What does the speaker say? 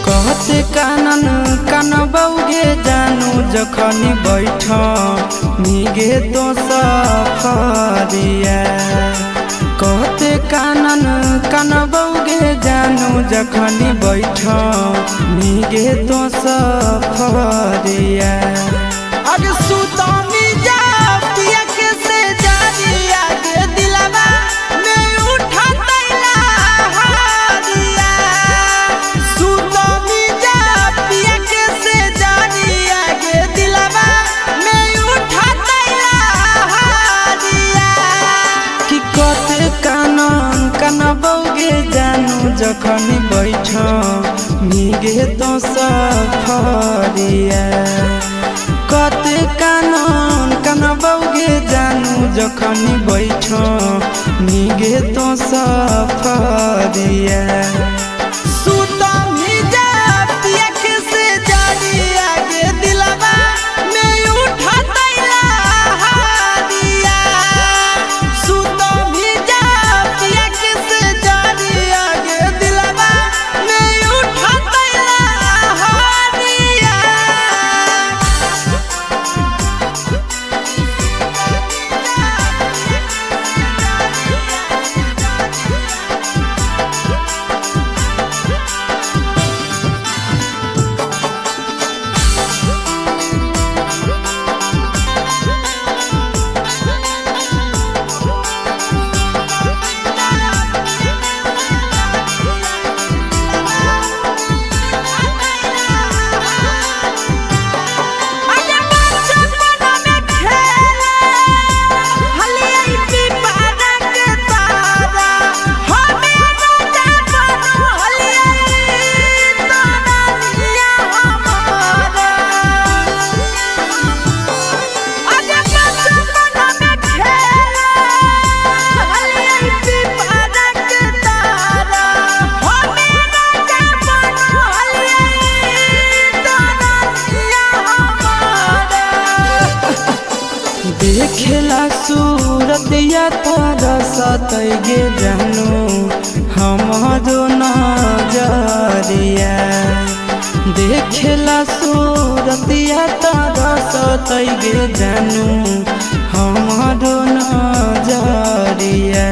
कहते कानन कान बौगे जानू जखनी बैठ मिगे तो सफरिया। कहते कानन कान बौगे जानू जखनी बैठ मिगे तो सफरिया। अरे सुतनी जा पिया के से जानी आगे दिलवा में उठा तैला हारिया। सुतनी जा पिया के से जानी आगे दिलवा में उठा तैला हारिया। कि कते कानन कान बौगे जानू जखनी बैठ मिगे तो सफरिया। कते कानन कान बौगे जानू जखनी बैठ मिगे तो सफरिया। सुतनी जा पिया के से जानी आगे दिलवा में उठा तैला हारिया। सुतनी जा पिया के से जानी आगे दिलवा में उठा तैला हारिया। देखेला सूरतिया तारा सतैगे जानू हमारो नजरिया। देखेला सूरतिया तारा सतैगे जानू हमारो नजरिया।